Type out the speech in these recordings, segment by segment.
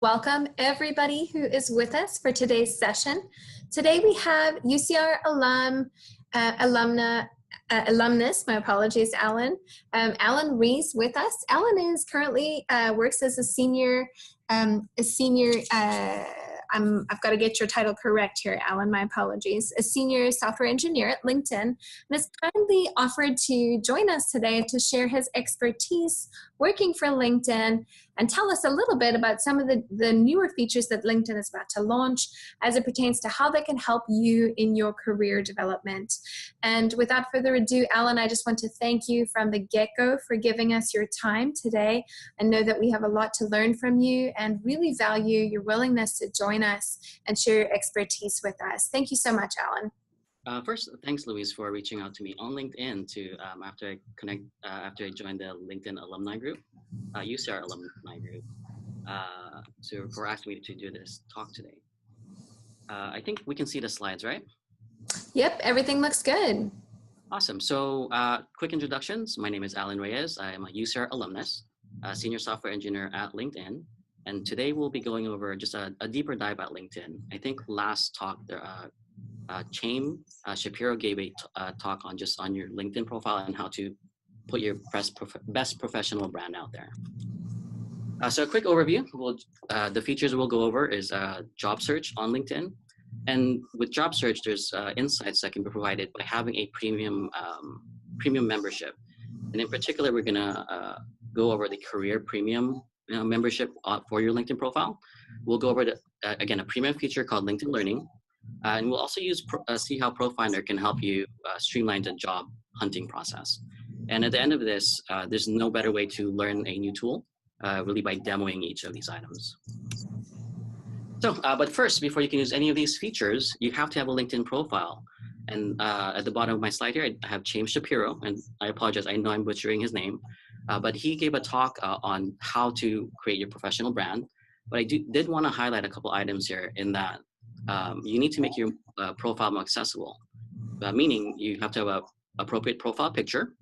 Welcome everybody who is with us for today's session. Today we have UCR alumnus, my apologies, Alan. Alan Rees with us. Alan is currently works as a senior, I've got to get your title correct here, Alan, my apologies, a senior software engineer at LinkedIn, and has kindly offered to join us today to share his expertise working for LinkedIn and tell us a little bit about some of the newer features that LinkedIn is about to launch as it pertains to how they can help you in your career development. And without further ado, Alan, I just want to thank you from the get-go for giving us your time today. I know that we have a lot to learn from you and really value your willingness to join us and share your expertise with us. Thank you so much, Alan. First, thanks, Louise, for reaching out to me on LinkedIn after I joined the LinkedIn alumni group, UCR alumni group, for asking me to do this talk today. I think we can see the slides, right? Yep, everything looks good. Awesome. So quick introductions. My name is Alan Reyes. I am a UCR alumnus, a senior software engineer at LinkedIn. And today we'll be going over just a deeper dive at LinkedIn. I think last talk, Chaim Shapiro gave a talk on your LinkedIn profile and how to put your best professional brand out there. So a quick overview. The features we'll go over is job search on LinkedIn. And with job search, there's insights that can be provided by having a premium membership. And in particular, we're gonna go over the career premium membership for your LinkedIn profile. We'll go over again, a premium feature called LinkedIn Learning. And we'll also see how ProFinder can help you streamline the job hunting process. And at the end of this, there's no better way to learn a new tool, really by demoing each of these items. So, but first, before you can use any of these features, you have to have a LinkedIn profile. And at the bottom of my slide here, I have Chaim Shapiro, and I apologize, I know I'm butchering his name, but he gave a talk on how to create your professional brand. But I did want to highlight a couple items here in that you need to make your profile more accessible, meaning you have to have an appropriate profile picture,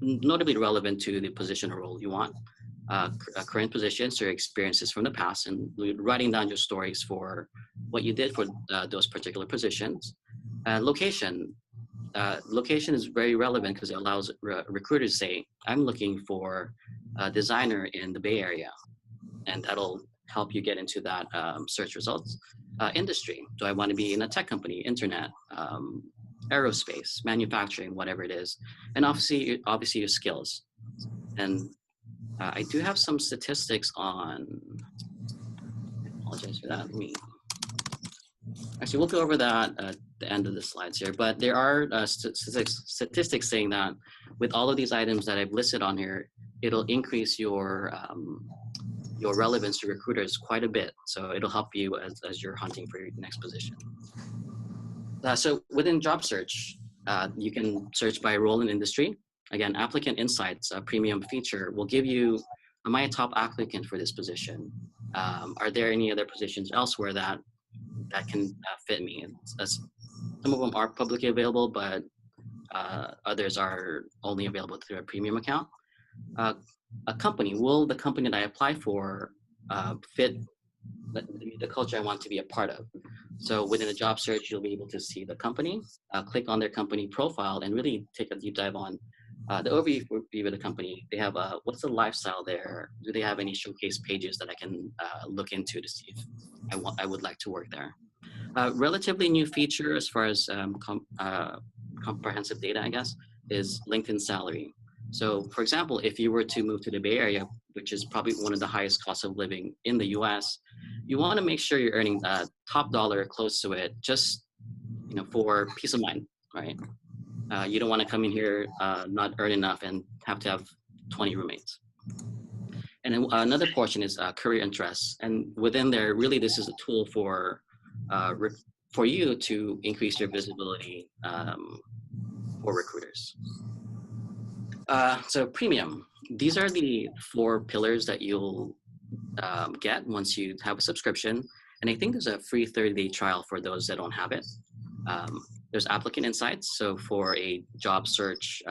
notably relevant to the position or role you want, current positions or experiences from the past, and writing down your stories for what you did for those particular positions. Location. Location is very relevant because it allows recruiters to say, I'm looking for a designer in the Bay Area, and that'll help you get into that search results. Industry, do I want to be in a tech company, internet, aerospace, manufacturing, whatever it is, and obviously your skills. And I do have some statistics on, I apologize for that, actually we'll go over that at the end of the slides here, but there are statistics saying that with all of these items that I've listed on here, it'll increase your relevance to recruiters quite a bit. So it'll help you as you're hunting for your next position. So within job search, you can search by role and industry. Again, Applicant Insights, a premium feature, will give you, am I a top applicant for this position? Are there any other positions elsewhere that can fit me? Some of them are publicly available, but others are only available through a premium account. A company, will the company that I apply for fit the culture I want to be a part of? So within a job search, you'll be able to see the company, click on their company profile, and really take a deep dive on the overview of the company. They have what's the lifestyle there? Do they have any showcase pages that I can look into to see if I would like to work there? Relatively new feature as far as comprehensive data, I guess, is LinkedIn salary. So for example, if you were to move to the Bay Area, which is probably one of the highest costs of living in the US, you want to make sure you're earning top dollar close to it, just for peace of mind, right? You don't want to come in here not earn enough and have to have 20 roommates. And then another portion is career interests, and within there, really this is a tool for you to increase your visibility for recruiters. So premium, these are the 4 pillars that you'll get once you have a subscription. And I think there's a free 30-day trial for those that don't have it. There's Applicant Insights. So for a job search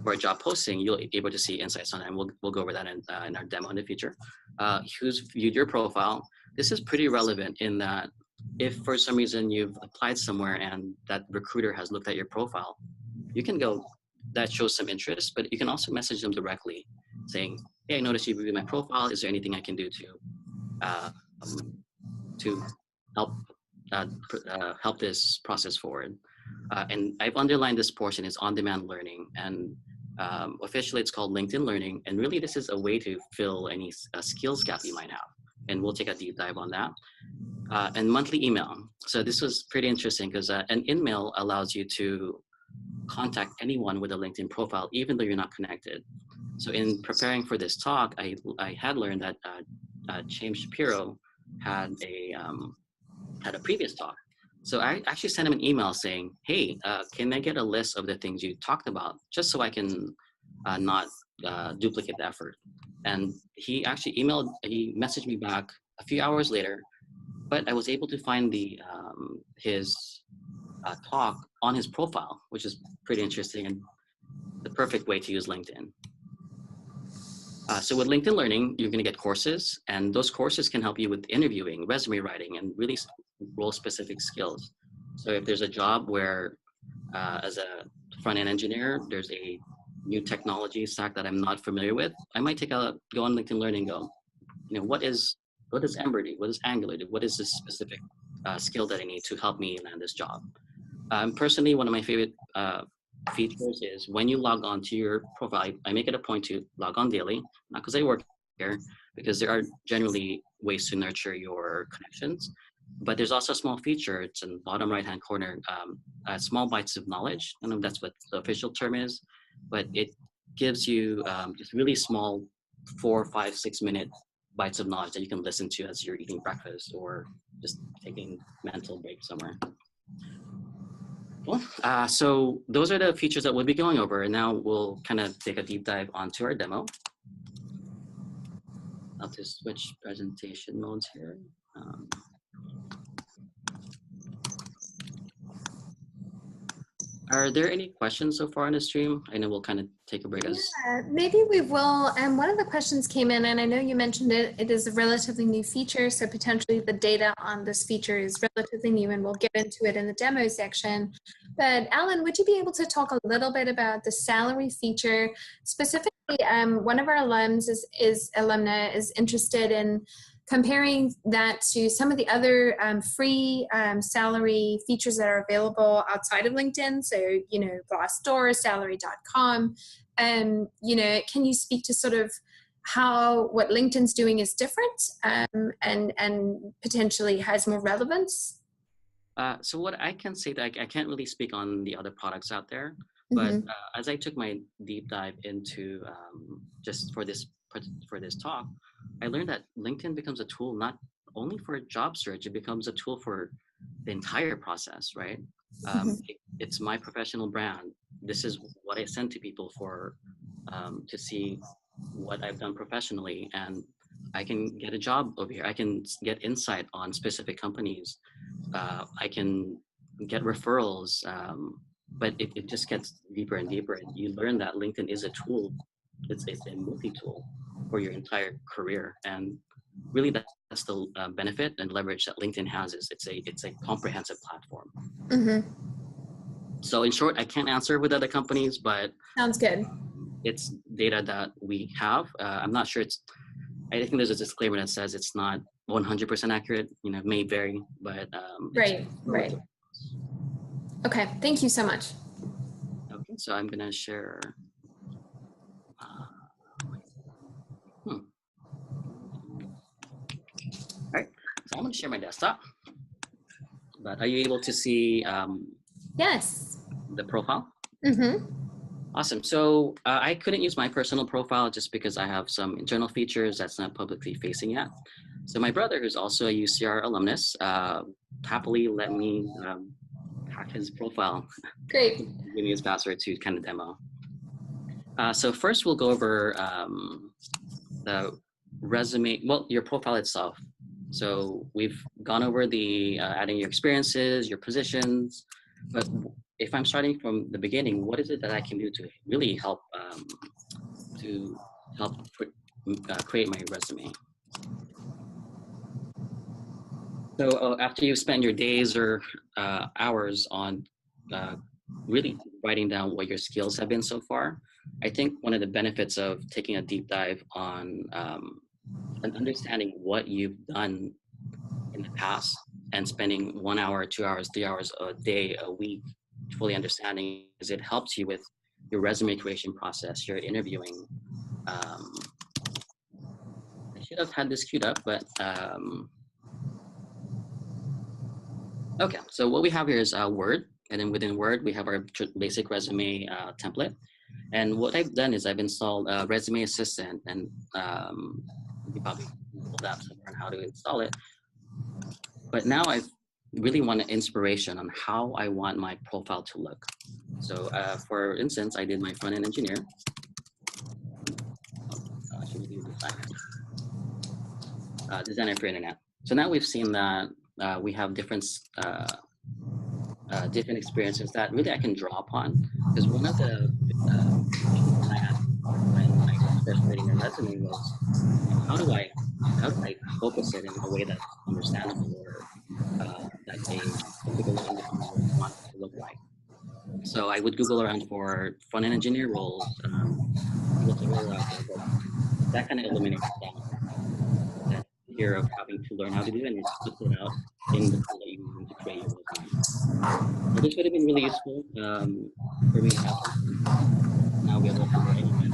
for a job posting, you'll be able to see insights on it, and we'll go over that in our demo in the future. Who's viewed your profile? This is pretty relevant in that if for some reason you've applied somewhere and that recruiter has looked at your profile, you can go, that shows some interest, but you can also message them directly saying, hey, I noticed you reviewed my profile. Is there anything I can do to help help this process forward? And I've underlined this portion is on-demand learning, and officially it's called LinkedIn Learning. And really this is a way to fill any skills gap you might have. And we'll take a deep dive on that. And monthly email. So this was pretty interesting because an email allows you to contact anyone with a LinkedIn profile, even though you're not connected. So in preparing for this talk, I had learned that James Shapiro had a previous talk. So I actually sent him an email saying, hey, can I get a list of the things you talked about, just so I can not duplicate the effort. And he actually he messaged me back a few hours later, but I was able to find his talk on his profile, which is pretty interesting and the perfect way to use LinkedIn. So with LinkedIn Learning, you're going to get courses, and those courses can help you with interviewing, resume writing, and really role-specific skills. So if there's a job where, as a front-end engineer, there's a new technology stack that I'm not familiar with, I might go on LinkedIn Learning and go, what is Ember do? What does Angular do? What is this specific skill that I need to help me land this job? Personally, one of my favorite features is when you log on to your profile, I make it a point to log on daily, not because I work here, because there are generally ways to nurture your connections. But there's also a small feature, it's in the bottom right-hand corner, small bites of knowledge. I don't know if that's what the official term is, but it gives you just really small 4, 5, 6 minute bites of knowledge that you can listen to as you're eating breakfast or just taking mental break somewhere. Cool. So those are the features that we'll be going over, and now we'll kind of take a deep dive onto our demo. I'll just switch presentation modes here. Are there any questions so far on the stream? I know we'll kind of take a break. Maybe we will. And one of the questions came in, and I know you mentioned it, it is a relatively new feature, so potentially the data on this feature is relatively new, and we'll get into it in the demo section. But Alan, would you be able to talk a little bit about the salary feature? Specifically, one of our alumni is interested in comparing that to some of the other free salary features that are available outside of LinkedIn. So, Glassdoor, salary.com. Can you speak to sort of what LinkedIn's doing is different and potentially has more relevance? So what I can say, that I can't really speak on the other products out there, but as I took my deep dive into just for this talk, I learned that LinkedIn becomes a tool not only for a job search, it becomes a tool for the entire process, right? It's my professional brand. This is what I send to people for to see what I've done professionally, and I can get a job over here. I can get insight on specific companies. I can get referrals, but it just gets deeper and deeper. You learn that LinkedIn is a tool. It's a multi-tool for your entire career, and really that's the benefit and leverage that LinkedIn has. Is it's a comprehensive platform. So in short, I can't answer with other companies, but sounds good. It's data that we have. I'm not sure I think there's a disclaimer that says it's not 100% accurate. It may vary, but right. Okay, thank you so much. Okay, so I'm gonna share. All right, so I'm gonna share my desktop. But are you able to see? Yes. The profile. Awesome. So I couldn't use my personal profile just because I have some internal features that's not publicly facing yet. So my brother, who's also a UCR alumnus, happily let me hack his profile. Great. Give me his password to kind of demo. So first we'll go over the resume, your profile itself. So we've gone over the adding your experiences, your positions, but if I'm starting from the beginning, what is it that I can do to really help to help create my resume? So after you've spent your days or hours on really writing down what your skills have been so far, I think one of the benefits of taking a deep dive on and understanding what you've done in the past and spending 1 hour, 2 hours, 3 hours a day, a week, fully understanding is it helps you with your resume creation process, your interviewing. I should have had this queued up, but okay. So what we have here is Word, and then within Word, we have our basic resume template. And what I've done is I've installed a Resume Assistant, and you probably know that somewhere on how to install it. But now I really want an inspiration on how I want my profile to look. So for instance, I did my front-end engineer. Designer for internet. So now we've seen that we have different different experiences that really I can draw upon. Because one of the I had when I was first creating a resume was how do I focus it in a way that's understandable or that a typical individual would want it to look like. So I would Google around for front-end engineer roles, that kind of eliminates that fear of having to learn how to do it and just put it out in the tool that you want to create your resume. So this would have been really useful for me to have. Now we have to do anything.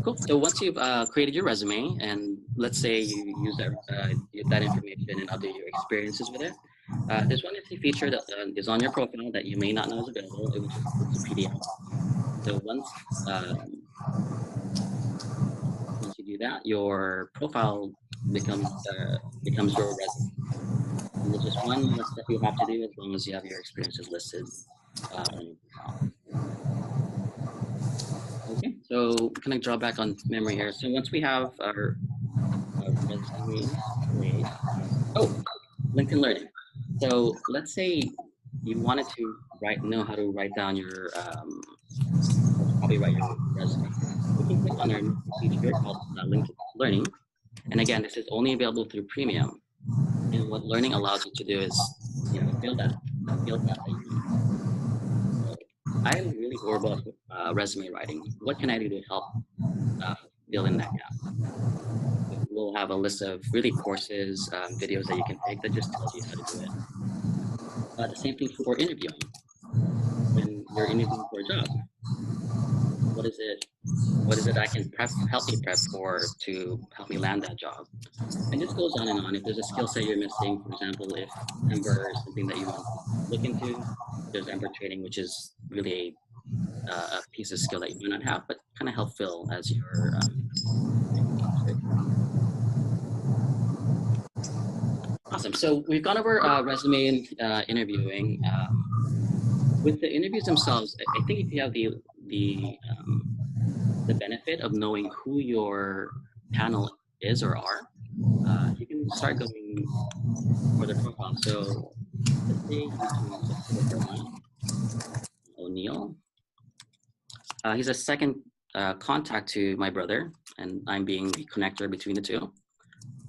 Cool. So once you've created your resume, and let's say you use that information and other your experiences with it, there's one interesting feature that is on your profile that you may not know is available. It's a PDF. So once you do that, your profile becomes your resume. And there's just one more step you have to do as long as you have your experiences listed on your profile. Okay, so can I draw back on memory here? So once we have our resume, oh, LinkedIn Learning. So let's say you wanted to know how to write down your probably write your resume. We can click on our feature called LinkedIn Learning, and again, this is only available through Premium. And what Learning allows you to do is, build that. So I am really horrible at resume writing. What can I do to help fill in that gap? We'll have a list of really courses, videos that you can take that just tells you how to do it. The same thing for interviewing. When you're interviewing for a job, what is it I can help me prep for to help me land that job? And this goes on and on. If there's a skill set you're missing, for example, if Ember is something that you want to look into, there's Ember training, which is really a piece of skill that you may not have, but kind of help fill as you're awesome. So we've gone over resume and interviewing. With the interviews themselves, I think if you have the benefit of knowing who your panel is or are, you can start going for the profile. So let's say O'Neill. He's a second contact to my brother, and I'm being the connector between the two.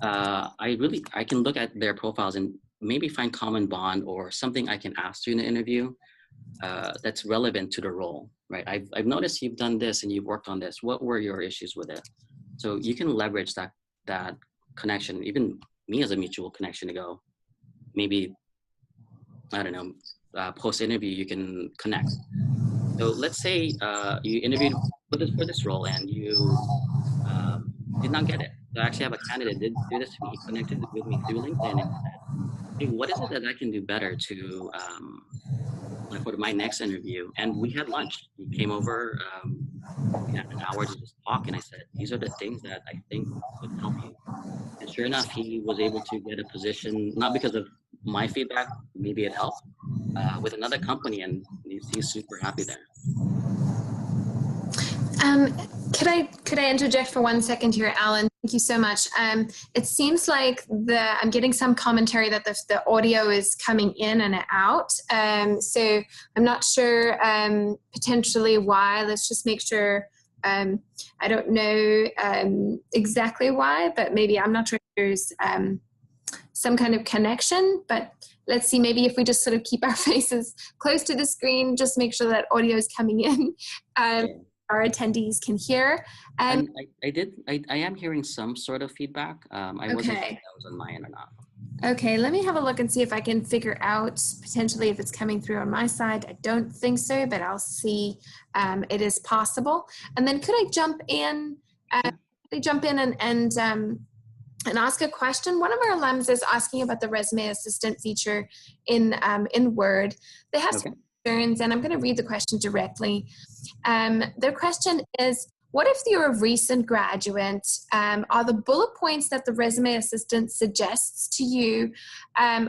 I can look at their profiles and maybe find common bond or something I can ask during the interview that's relevant to the role, right? I've noticed you've done this and you've worked on this. What were your issues with it? So you can leverage that connection, even me as a mutual connection to go, maybe, I don't know, post-interview, you can connect. So let's say you interviewed for this role and you did not get it. So I actually have a candidate did do this to me. He connected with me through LinkedIn and said, hey, what is it that I can do better to for my next interview? And we had lunch. He came over, we had an hour to just talk, and I said, these are the things that I think would help you. And sure enough, he was able to get a position, not because of my feedback, maybe it helped, with another company, and he's super happy there. Could I interject for 1 second here, Alan? Thank you so much. It seems like I'm getting some commentary that the audio is coming in and out. So I'm not sure potentially why. Let's just make sure. I don't know exactly why, but maybe I'm not sure if there's some kind of connection. But let's see, maybe if we just sort of keep our faces close to the screen, just make sure that audio is coming in. Okay. Our attendees can hear. And I am hearing some sort of feedback. I wasn't sure if Okay. that was on my end or not. Okay, let me have a look and see if I can figure out potentially if it's coming through on my side. I don't think so, but I'll see. It is possible. And then could I jump in? And ask a question? One of our alums is asking about the resume assistant feature in Word. They have some concerns, and I'm going to read the question directly. Their question is, what if you're a recent graduate? Are the bullet points that the resume assistant suggests to you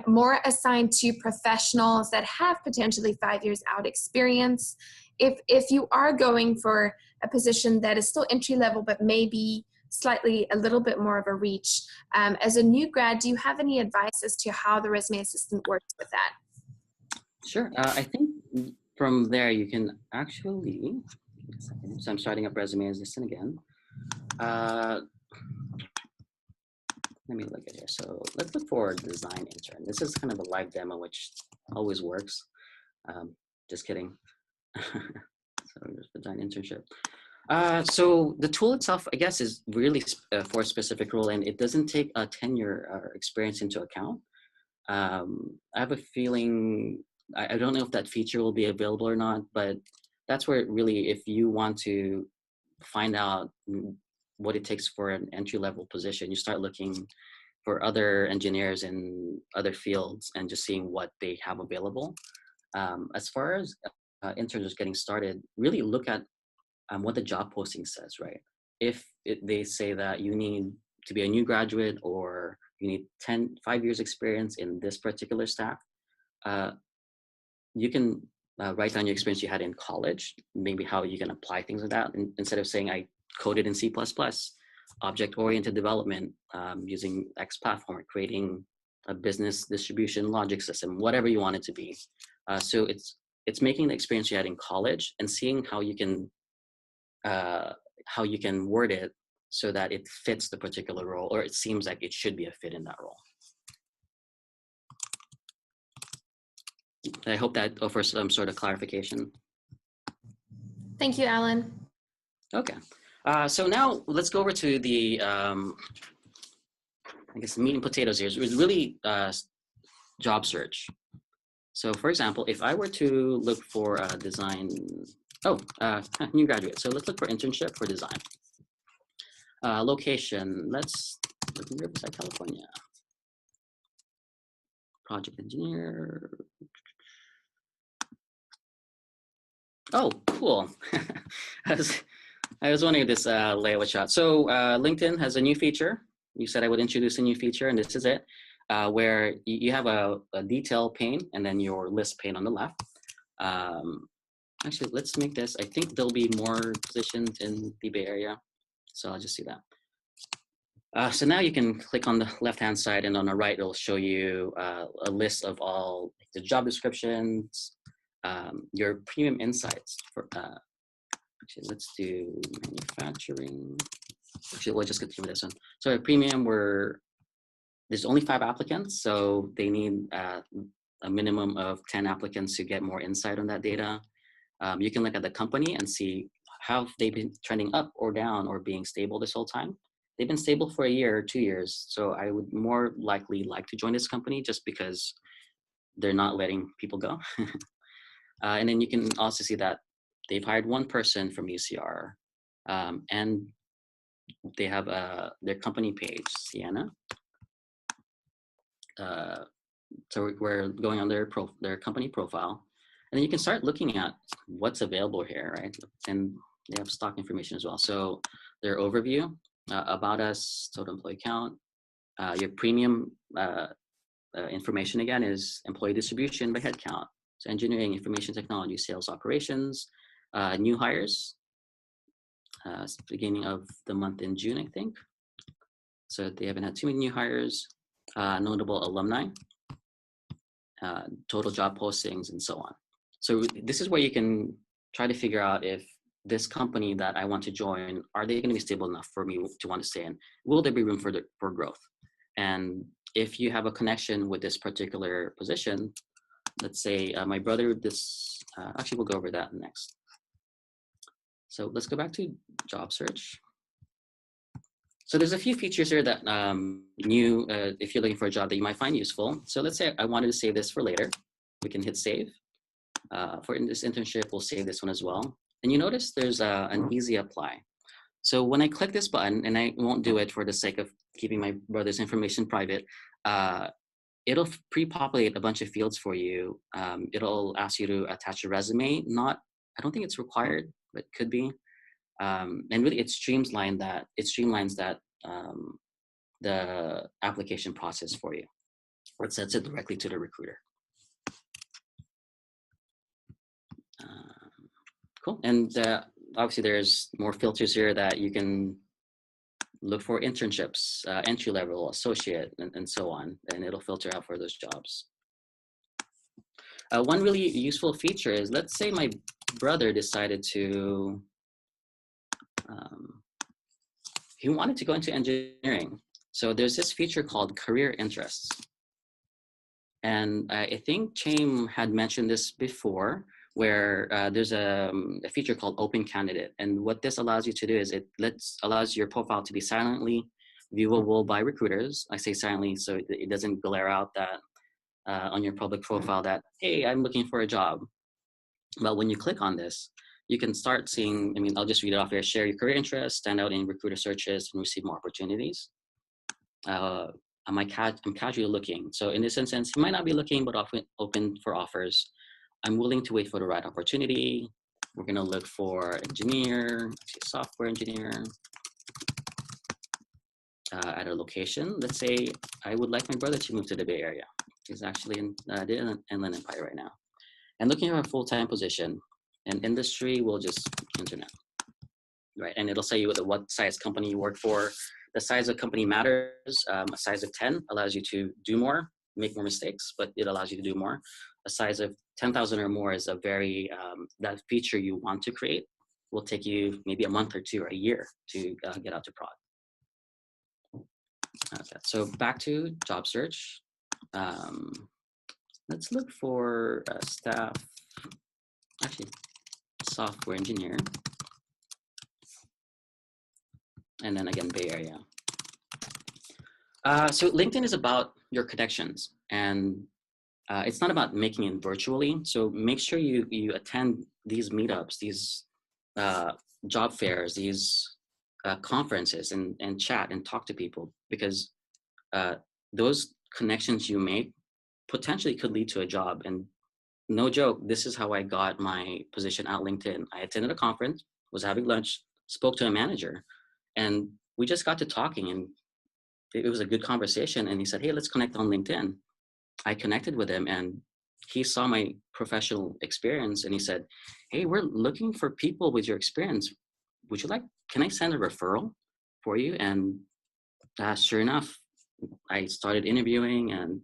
more assigned to professionals that have potentially 5 years out experience? If you are going for a position that is still entry level, but maybe slightly a little bit more of a reach, as a new grad, do you have any advice as to how the resume assistant works with that? Sure. I think from there you can actually. So I'm starting up resume assistant again. Let me look at here. So let's look for design intern. This is kind of a live demo, which always works. Just kidding. So there's design internship. So the tool itself, I guess, is really for a specific role, and it doesn't take a tenure or experience into account. I have a feeling, I don't know if that feature will be available or not, but that's where it really, if you want to find out what it takes for an entry-level position, you start looking for other engineers in other fields and just seeing what they have available. As far as interns just getting started, really look at what the job posting says, right? If they say that you need to be a new graduate or you need 5 years experience in this particular stack, you can write down your experience you had in college, maybe how you can apply things like that. And instead of saying I coded in C++, object-oriented development using X platform, creating a business distribution logic system, whatever you want it to be. So it's making the experience you had in college and seeing how you can word it so that it fits the particular role, or it seems like it should be a fit in that role. I hope that offers some sort of clarification. Thank you, Alan. Okay. So now let's go over to the, I guess, meat and potatoes here. It's really job search. So for example, if I were to look for a design, new graduate. So let's look for internship for design. Location, let's look in Riverside, California. Project engineer. Oh, cool. I was wondering if this layout was shot. So LinkedIn has a new feature. You said I would introduce a new feature, and this is it, where you have a detail pane and then your list pane on the left. Actually, let's make this, I think there'll be more positions in the Bay Area. So I'll just see that. So now you can click on the left-hand side, and on the right, it'll show you a list of all the job descriptions, your premium insights. Actually, let's do manufacturing. Actually, we'll just continue with this one. So at premium, there's only 5 applicants, so they need a minimum of 10 applicants to get more insight on that data. You can look at the company and see how they've been trending up or down or being stable this whole time. They've been stable for a year or 2 years, so I would more likely like to join this company just because they're not letting people go. And then you can also see that they've hired 1 person from UCR, and they have their company page, Sienna. So we're going on their company profile, and then you can start looking at what's available here, right? And they have stock information as well. So their overview, about us, total employee count, your premium information again is employee distribution by headcount. So engineering, information technology, sales operations, new hires, beginning of the month in June, I think. So they haven't had too many new hires, notable alumni, total job postings, and so on. So this is where you can try to figure out if this company that I want to join, are they going to be stable enough for me to want to stay in? Will there be room for growth? And if you have a connection with this particular position, let's say my brother, actually we'll go over that next. So let's go back to job search. So there's a few features here that if you're looking for a job that you might find useful. So let's say I wanted to save this for later. We can hit save. For this internship, we'll save this one as well. And you notice there's an easy apply. So when I click this button, and I won't do it for the sake of keeping my brother's information private, it'll pre-populate a bunch of fields for you. It'll ask you to attach a resume. I don't think it's required, but could be. And really, it streamlines that the application process for you, or it sends it directly to the recruiter. Cool. And obviously, there's more filters here that you can look for: internships, entry level, associate, and so on. And it'll filter out for those jobs. One really useful feature is, let's say my brother decided to, he wanted to go into engineering. So there's this feature called career interests. And I think Chaim had mentioned this before, where there's a feature called Open Candidate. And what this allows you to do is it allows your profile to be silently viewable by recruiters. I say silently so it doesn't glare out that on your public profile that, hey, I'm looking for a job. But when you click on this, you can start seeing, I'll just read it off here: share your career interests, stand out in recruiter searches, and receive more opportunities. I'm casually looking. So in this instance, you might not be looking, but often open for offers. I'm willing to wait for the right opportunity. We're going to look for engineer, software engineer at a location. Let's say I would like my brother to move to the Bay Area. He's actually in the Inland Empire right now. And looking for a full-time position. And industry, we'll just internet, right? And it'll say you what size company you work for. The size of company matters. A size of 10 allows you to do more, make more mistakes, but it allows you to do more. A size of 10,000 or more is a very, that feature you want to create will take you maybe a month or two or a year to get out to prod. Okay, so back to job search. Let's look for staff, actually software engineer. And then again, Bay Area. So LinkedIn is about your connections, and it's not about making it virtually. So make sure you attend these meetups, these job fairs, these conferences, and chat and talk to people, because those connections you make potentially could lead to a job. And no joke, this is how I got my position at LinkedIn. I attended a conference, was having lunch, spoke to a manager, and we just got to talking, and it was a good conversation. And he said, hey, let's connect on LinkedIn. I connected with him, and he saw my professional experience, and he said, hey, we're looking for people with your experience. Can I send a referral for you? And sure enough, I started interviewing and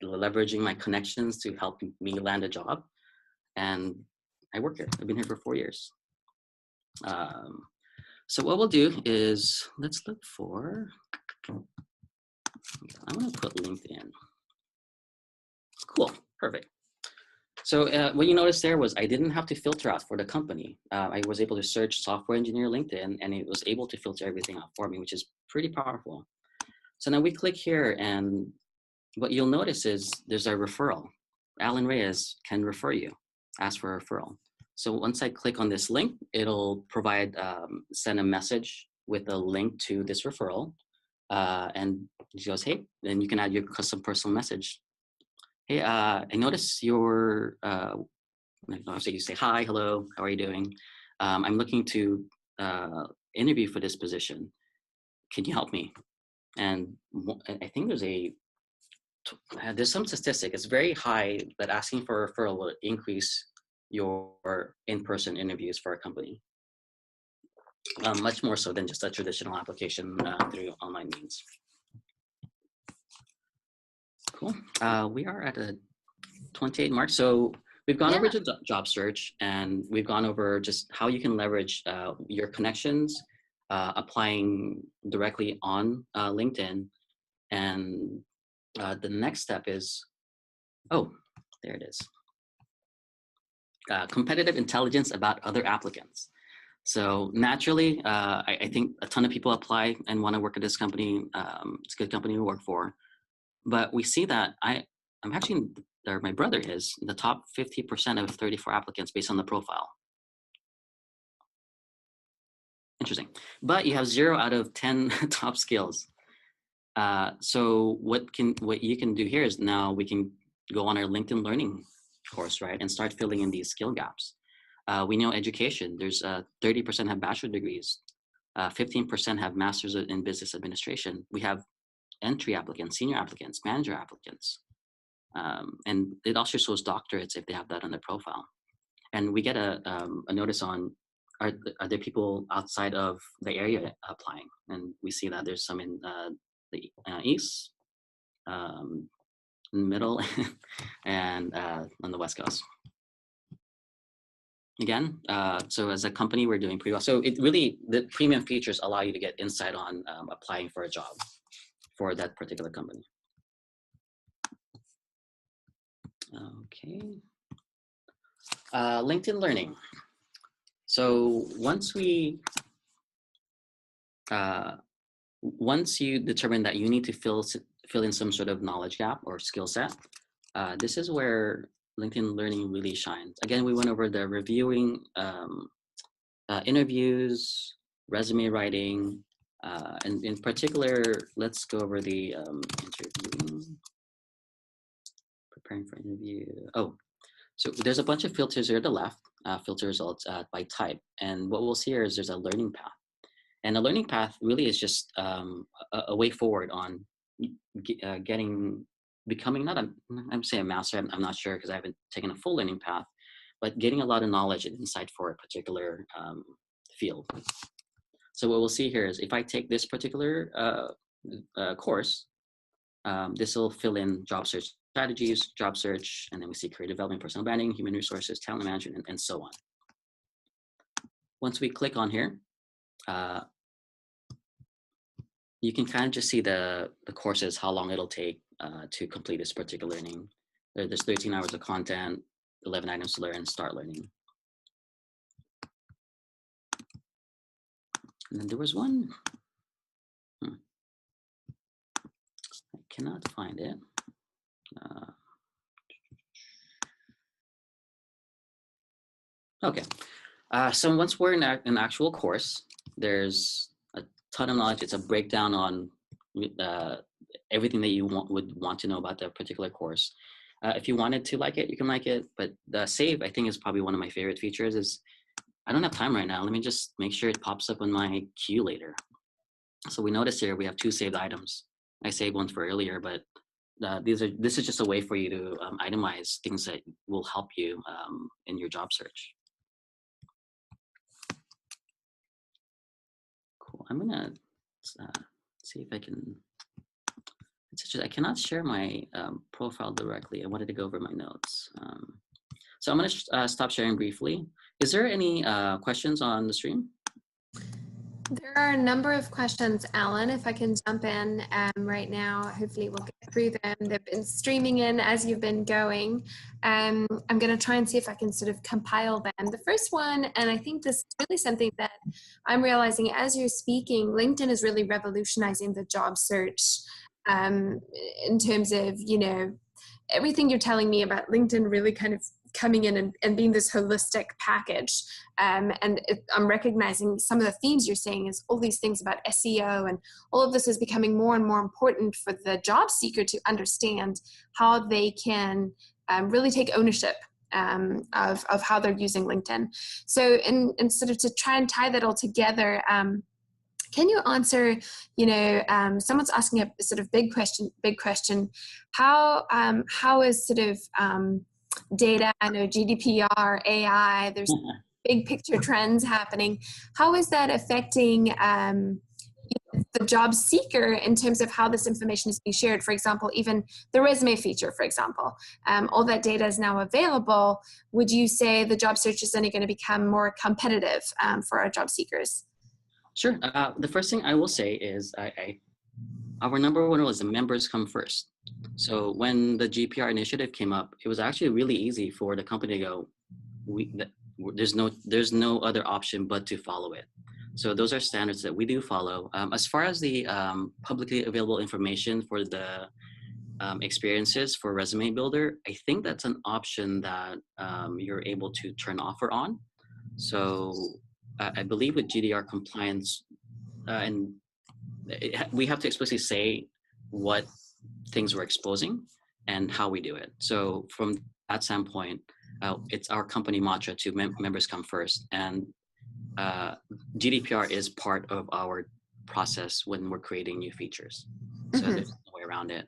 leveraging my connections to help me land a job. And I work here. I've been here for 4 years. So what we'll do is, let's look for, I'm going to put LinkedIn. Cool, perfect. So what you noticed there was I didn't have to filter out for the company. I was able to search software engineer LinkedIn, and it was able to filter everything out for me, which is pretty powerful. So now we click here, and what you'll notice is there's a referral. Alan Reyes can refer you, ask for a referral. So once I click on this link, it'll send a message with a link to this referral. And she goes, hey, then you can add your custom personal message. Hey, I notice your, obviously you say, hi, hello, how are you doing? I'm looking to interview for this position. Can you help me? And I think there's some statistic, it's very high that asking for a referral will increase your in-person interviews for a company. much more so than just a traditional application through online means. Cool. We are at a 28 mark. So we've gone over to job search, and we've gone over just how you can leverage your connections, applying directly on LinkedIn. And the next step is, oh, there it is. Competitive intelligence about other applicants. So naturally, I think a ton of people apply and want to work at this company. It's a good company to work for. But we see that I'm actually, or my brother is, the top 50% of 34 applicants based on the profile. Interesting. But you have 0 out of 10 top skills. So what you can do here is now we can go on our LinkedIn Learning course, right, and start filling in these skill gaps. We know education, there's 30% have bachelor degrees, 15% have masters in business administration. We have entry applicants, senior applicants, manager applicants. And it also shows doctorates if they have that on their profile. And we get a notice on, are there people outside of the area applying? And we see that there's some in the east, in the middle, and on the West Coast. Again, so as a company, we're doing pretty well. So it really, the premium features allow you to get insight on applying for a job for that particular company. Okay. LinkedIn Learning. So once you determine that you need to fill in some sort of knowledge gap or skill set, this is where LinkedIn Learning really shines. Again, we went over the reviewing, interviews, resume writing, and in particular, let's go over the interviewing, preparing for interview. Oh, so there's a bunch of filters here at the left, filter results by type. And what we'll see here is there's a learning path. And a learning path really is just a way forward on becoming, I'm saying a master, I'm not sure because I haven't taken a full learning path, but getting a lot of knowledge and insight for a particular field. So what we'll see here is if I take this particular course, this will fill in job search strategies, job search, and then we see career development, personal branding, human resources, talent management, and so on. Once we click on here, you can kind of just see the courses, how long it'll take to complete this particular learning. There's 13 hours of content, 11 items to learn, start learning. And then there was one, I cannot find it. Okay, so once we're in an actual course, there's a ton of knowledge. It's a breakdown on everything that you would want to know about the particular course. If you wanted to like it, you can like it, but the save, I think, is probably one of my favorite features. Is I don't have time right now. Let me just make sure it pops up on my queue later. So we notice here we have 2 saved items. I saved one for earlier, but this is just a way for you to itemize things that will help you in your job search. Cool. I'm gonna see if I can. It's just I cannot share my profile directly. I wanted to go over my notes. So I'm gonna stop sharing briefly. Is there any questions on the stream? There are a number of questions, Alan, if I can jump in right now. Hopefully we'll get through them. They've been streaming in as you've been going. I'm going to try and see if I can sort of compile them. The first one, and I think this is really something that I'm realizing as you're speaking, LinkedIn is really revolutionizing the job search in terms of, you know, everything you're telling me about LinkedIn really kind of coming in and being this holistic package. I'm recognizing some of the themes you're saying is all these things about SEO, and all of this is becoming more and more important for the job seeker to understand how they can really take ownership of how they're using LinkedIn. So in sort of to try and tie that all together, can you answer, you know, someone's asking a sort of big question, how is sort of data, I know GDPR, AI, there's big picture trends happening. How is that affecting the job seeker in terms of how this information is being shared? For example, even the resume feature, for example, all that data is now available. Would you say the job search is only going to become more competitive for our job seekers? Sure. The first thing I will say is our number one rule is the members come first. So when the GPR initiative came up, it was actually really easy for the company to go, there's no other option but to follow it. So those are standards that we do follow. As far as the publicly available information for the experiences for Resume Builder, I think that's an option that you're able to turn off or on. So I believe with GDR compliance, we have to explicitly say what things we're exposing and how we do it. So from that standpoint, it's our company mantra to members come first. And GDPR is part of our process when we're creating new features. So there's no way around it.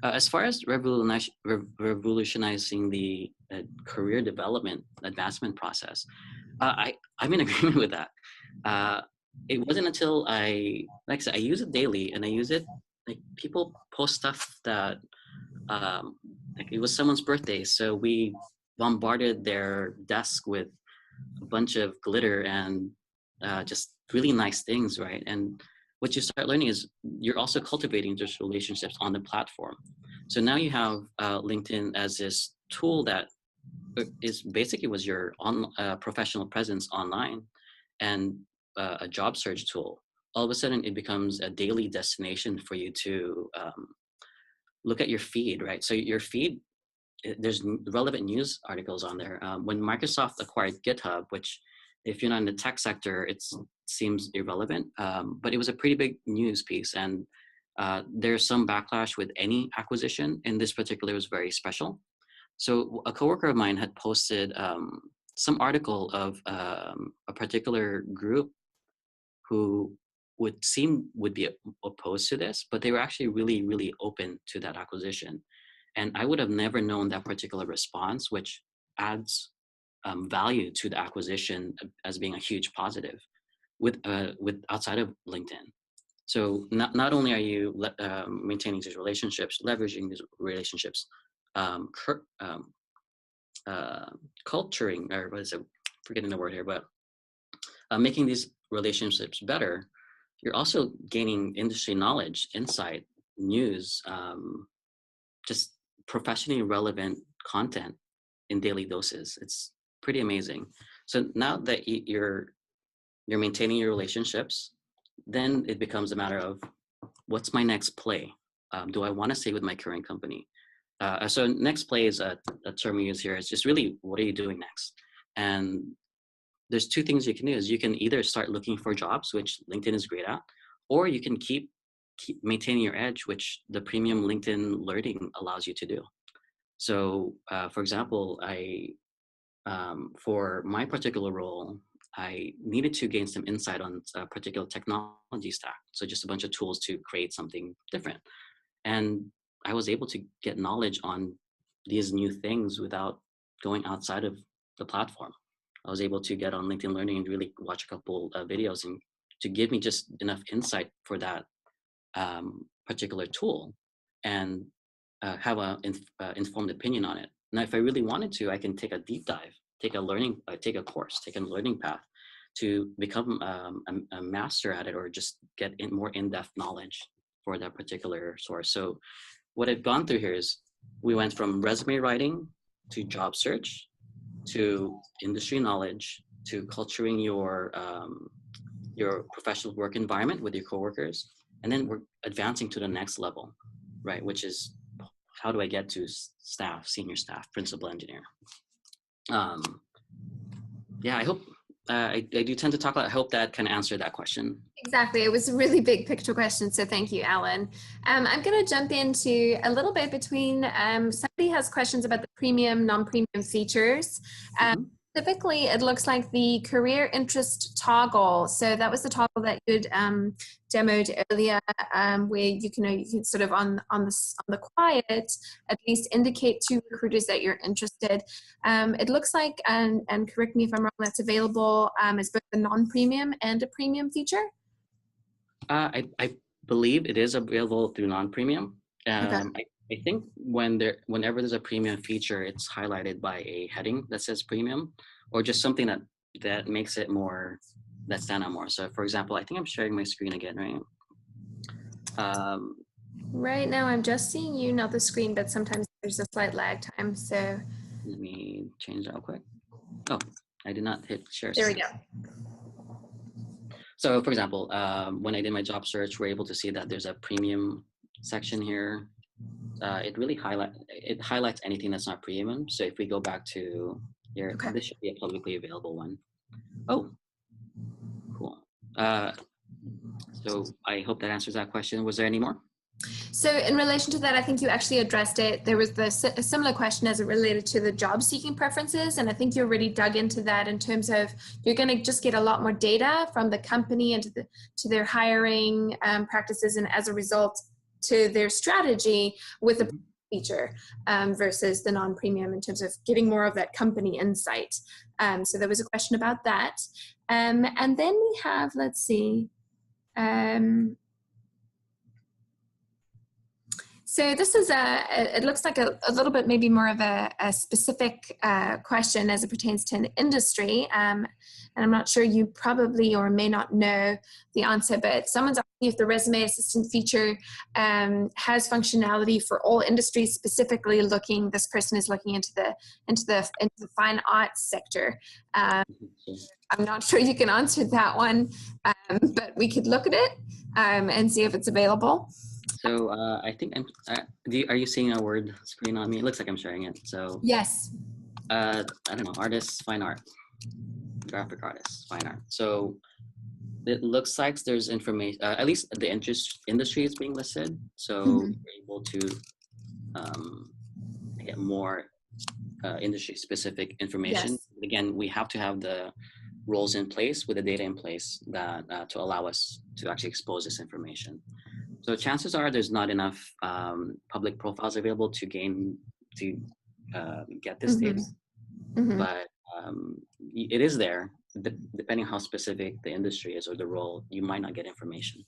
As far as revolutionizing the career development advancement process, I'm in agreement with that. It wasn't until like I said, I use it daily, and I use it, like, people post stuff that like it was someone's birthday, so we bombarded their desk with a bunch of glitter and just really nice things, right? And what you start learning is you're also cultivating those relationships on the platform. So now you have LinkedIn as this tool that was your professional presence online, and a job search tool. All of a sudden, it becomes a daily destination for you to look at your feed, right? So your feed, there's relevant news articles on there. When Microsoft acquired GitHub, which if you're not in the tech sector, it seems irrelevant, but it was a pretty big news piece. And there's some backlash with any acquisition, and this particular was very special. So a coworker of mine had posted some article of a particular group who would be opposed to this, but they were actually really, really open to that acquisition. And I would have never known that particular response, which adds value to the acquisition as being a huge positive with outside of LinkedIn. So not only are you maintaining these relationships, leveraging these relationships, culturing, or what is it? Forgetting the word here, but making these relationships better, you're also gaining industry knowledge, insight, news, just professionally relevant content in daily doses. It's pretty amazing. So now that you're maintaining your relationships, then it becomes a matter of, what's my next play? Do I want to stay with my current company? So next play is a term we use here. It's just really, what are you doing next? And there's two things you can do. Is you can either start looking for jobs, which LinkedIn is great at, or you can keep maintaining your edge, which the premium LinkedIn learning allows you to do. So for example, for my particular role, I needed to gain some insight on a particular technology stack. So just a bunch of tools to create something different. And I was able to get knowledge on these new things without going outside of the platform. I was able to get on LinkedIn Learning and really watch a couple videos and to give me just enough insight for that particular tool, and have an informed opinion on it. Now, if I really wanted to, I can take a deep dive, take a course, take a learning path to become a master at it, or just get more in-depth knowledge for that particular source. So what I've gone through here is we went from resume writing to job search to industry knowledge to culturing your professional work environment with your coworkers, and then we're advancing to the next level, right? Which is, how do I get to staff, senior staff, principal engineer? Yeah, I hope I do tend to talk a lot. I hope that can answer that question. Exactly. It was a really big picture question. So thank you, Alan. I'm going to jump into a little bit between, somebody has questions about the premium, non-premium features. Typically, it looks like the career interest toggle. So that was the toggle that you'd demoed earlier, where you can sort of on the quiet at least indicate to recruiters that you're interested. It looks like, and correct me if I'm wrong, that's available as both a non-premium and a premium feature. I believe it is available through non-premium. Okay. I think whenever there's a premium feature, it's highlighted by a heading that says premium, or just something that makes it more, that stand out more. So for example, I think I'm sharing my screen again, right? Right now, I'm just seeing you, not the screen, but sometimes there's a slight lag time. So Let me change that real quick. Oh, I did not hit share there we screen. go. So for example, when I did my job search, we're able to see that there's a premium section here. It highlights anything that's not premium. So if we go back to here, Okay. this should be a publicly available one. Oh, cool. So I hope that answers that question. Was there any more? So in relation to that, I think you actually addressed it. There was a similar question as it related to the job seeking preferences. And I think you already dug into that in terms of you're going to just get a lot more data from the company and to their hiring practices. And as a result, to their strategy with a feature versus the non-premium in terms of getting more of that company insight. So there was a question about that. And then we have, let's see, so this is it looks like a little bit maybe more of a specific question as it pertains to an industry. And I'm not sure you probably or may not know the answer, but someone's asking if the resume assistant feature has functionality for all industries, specifically this person is looking into the fine arts sector. I'm not sure you can answer that one, but we could look at it and see if it's available. So I think are you seeing a word screen on me? It looks like I'm sharing it. So yes. I don't know, artists, fine art, graphic artists, fine art. So it looks like there's information, at least the industry is being listed. So you're able to get more industry specific information. Yes. Again, we have to have the roles in place with the data in place that to allow us to actually expose this information. So chances are there's not enough public profiles available to get this data, but it is there. Depending how specific the industry is or the role, you might not get information.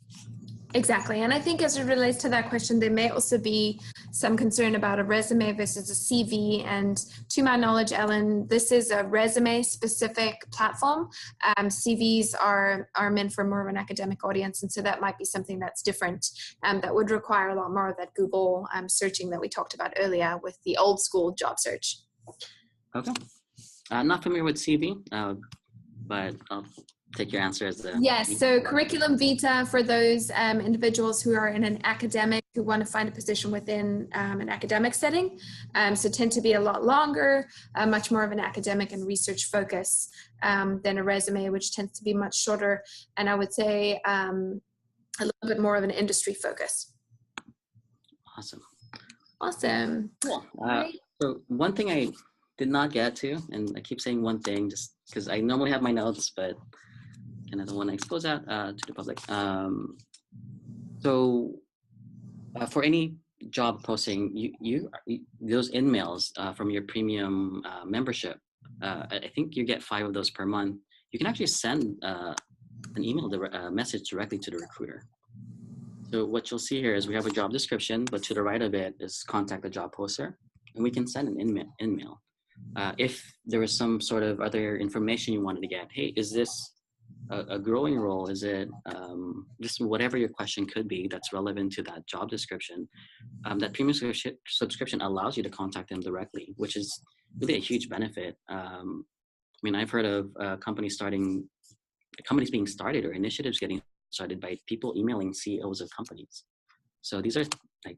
Exactly. And I think as it relates to that question, there may also be some concern about a resume versus a CV. And to my knowledge, Ellen, this is a resume specific platform. CVs are meant for more of an academic audience. And so that might be something that's different that would require a lot more of that Google searching that we talked about earlier with the old school job search. Okay. I'm not familiar with CV, but I'll take your answer as the... Yes, so curriculum vitae for those individuals who are in an academic, who want to find a position within an academic setting. So tend to be a lot longer, much more of an academic and research focus than a resume, which tends to be much shorter. And I would say a little bit more of an industry focus. Awesome. Cool. So one thing I did not get to, and I keep saying one thing just because I normally have my notes, but and I don't want to expose that to the public. So for any job posting, those in-mails from your premium membership, I think you get 5 of those per month. You can actually send an email, message directly to the recruiter. So what you'll see here is we have a job description, but to the right of it is contact the job poster, and we can send an in-mail. If there was some sort of other information you wanted to get, hey, is this a growing role? Is it just whatever your question could be that's relevant to that job description? That premium subscription allows you to contact them directly, which is really a huge benefit. I mean, I've heard of companies being started or initiatives getting started by people emailing CEOs of companies. So these are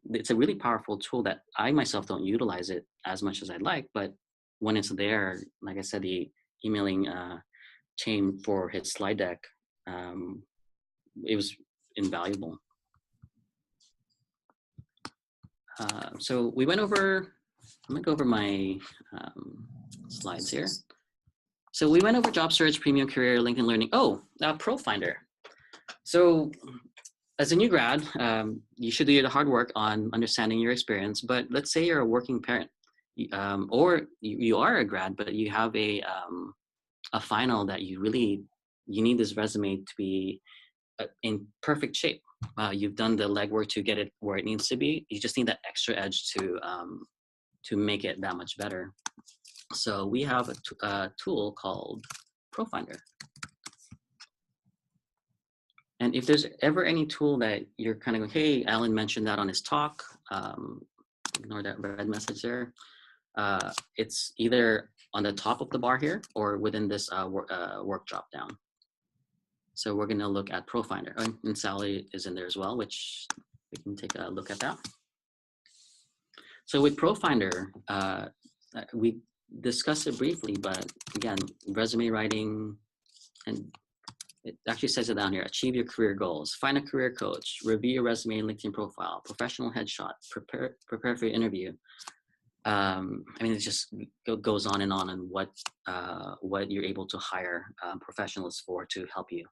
it's a really powerful tool that I myself don't utilize it as much as I'd like, but when it's there, like I said, the emailing chain for his slide deck, it was invaluable. So we went over, I'm gonna go over my slides here. So we went over job search, premium career, LinkedIn learning. Oh, ProFinder. So as a new grad, you should do the hard work on understanding your experience. But let's say you're a working parent, or you are a grad, but you have a final that you need this resume to be in perfect shape. You've done the legwork to get it where it needs to be. You just need that extra edge to make it that much better. So we have a tool called ProFinder. And if there's ever any tool that you're kind of going, hey, Alan mentioned that on his talk, ignore that red message there. It's either on the top of the bar here or within this work drop down. So we're going to look at ProFinder, and Sally is in there as well, which we can take a look at that. So with ProFinder, we discussed it briefly, but again, resume writing, and it actually says it down here: achieve your career goals, find a career coach, review your resume and LinkedIn profile, professional headshot, prepare for your interview. I mean, it just goes on and what you're able to hire professionals for to help you.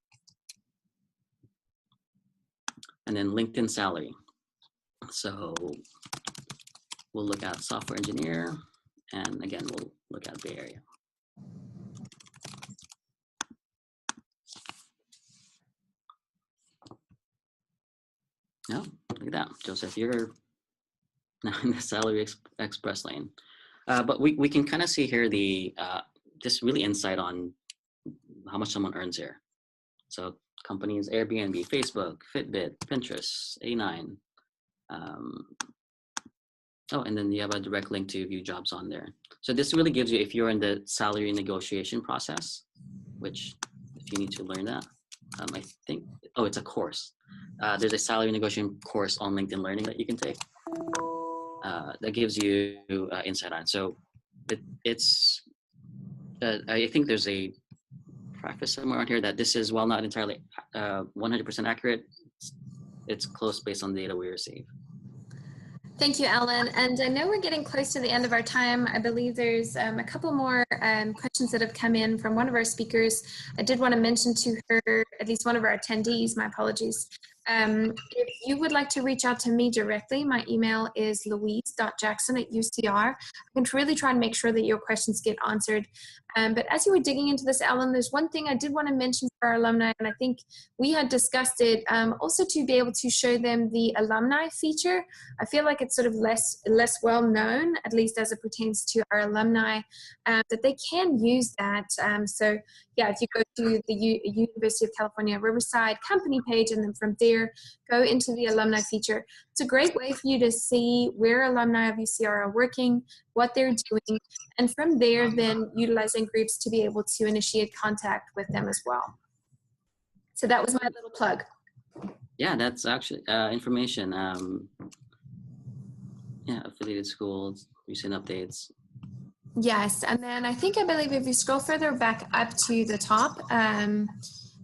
And then LinkedIn salary. So we'll look at software engineer, and again, we'll look at Bay Area. No, look at that, Joseph, you're now in the salary express lane. But we can kind of see here the just really insight on how much someone earns here. So companies: Airbnb, Facebook, Fitbit, Pinterest, A9. Oh, and then you have a direct link to view jobs on there. So this really gives you, if you're in the salary negotiation process, which if you need to learn that, I think, oh, it's a course. There's a salary negotiation course on LinkedIn Learning that you can take. That gives you insight on. So it's I think there's a preface somewhere on here that this is, while not entirely 100% accurate, it's close based on the data we receive. Thank you, Alan. And I know we're getting close to the end of our time. I believe there's a couple more questions that have come in from one of our speakers. I did want to mention to her, at least one of our attendees, my apologies. If you would like to reach out to me directly, my email is louise.jackson@UCR. I can really try and make sure that your questions get answered. But as you were digging into this, Alan, there's one thing I did want to mention for our alumni, and I think we had discussed it, also to be able to show them the alumni feature. I feel like it's sort of less well known, at least as it pertains to our alumni, that they can use that. So yeah, if you go to the University of California Riverside company page, and then from there, go into the alumni feature. It's a great way for you to see where alumni of UCR are working, what they're doing, and from there, then utilizing groups to be able to initiate contact with them as well. So that was my little plug. Yeah, that's actually information. Yeah, affiliated schools, recent updates. Yes, and then I believe if you scroll further back up to the top,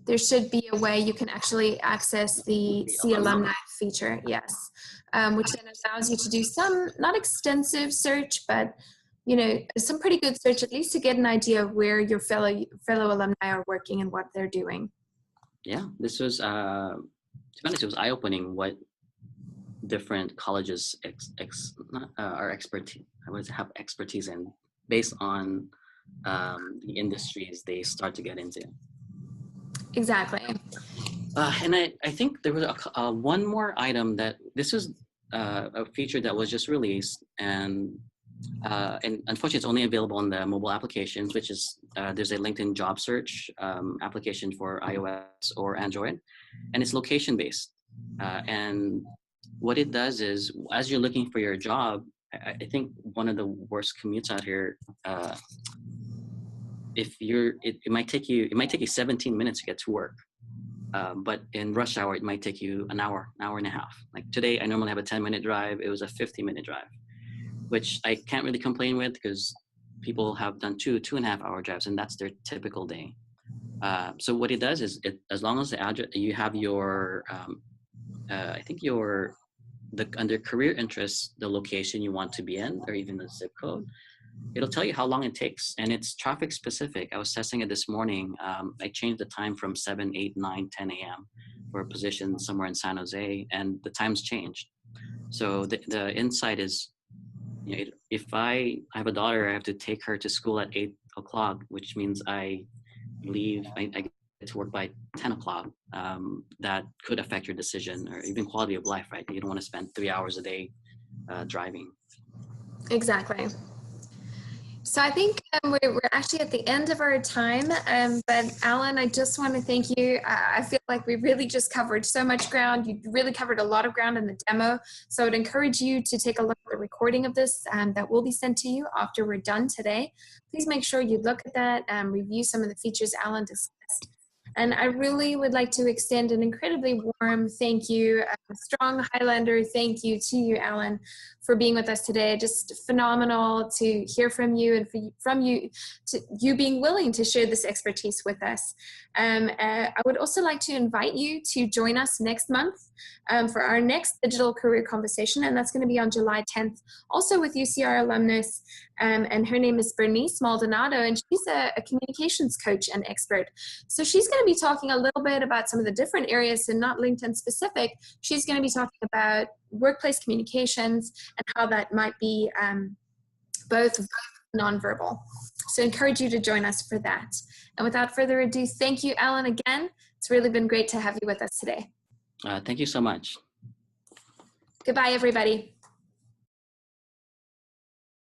there should be a way you can actually access the See Alumni feature, yes, which then allows you to do some, not extensive search, but some pretty good search, at least to get an idea of where your fellow alumni are working and what they're doing. Yeah, this was, to be honest, it was eye-opening what different colleges have expertise in, based on the industries they start to get into. Exactly. And I think there was one more item that this was a feature that was just released, and unfortunately it's only available on the mobile applications, which is there's a LinkedIn job search application for iOS or Android, and it's location based. And what it does is, as you're looking for your job, I think one of the worst commutes out here, it might take you 17 minutes to get to work. But in rush hour, it might take you an hour and a half. Like today, I normally have a 10-minute drive. It was a 50-minute drive, which I can't really complain with, because people have done 2.5 hour drives, and that's their typical day. So what it does is, as long as the address, you have your, I think under career interests, the location you want to be in, or even the zip code, it'll tell you how long it takes, and it's traffic specific. I was testing it this morning. I changed the time from 7, 8, 9, 10 a.m. for a position somewhere in San Jose, and the time's changed. So the insight is, if I have a daughter, I have to take her to school at 8 o'clock, which means I get to work by 10 o'clock. That could affect your decision or even quality of life, right? You don't want to spend 3 hours a day driving. Exactly. So I think we're actually at the end of our time, but Alan, I just want to thank you. I feel like we really just covered so much ground. You really covered a lot of ground in the demo. So I would encourage you to take a look at the recording of this that will be sent to you after we're done today. Please make sure you look at that and review some of the features Alan discussed. And I really would like to extend an incredibly warm thank you, a strong Highlander thank you to you, Alan, for being with us today. Just phenomenal to hear from you and from you, to you being willing to share this expertise with us. I would also like to invite you to join us next month for our next digital career conversation, and that's going to be on July 10th, also with UCR alumnus, and her name is Bernice Maldonado, and she's a communications coach and expert. So she's going to be talking a little bit about some of the different areas, and not LinkedIn specific. She's going to be talking about workplace communications and how that might be both nonverbal. So I encourage you to join us for that. And without further ado, thank you, Alan, again. It's really been great to have you with us today. Thank you so much. Goodbye, everybody.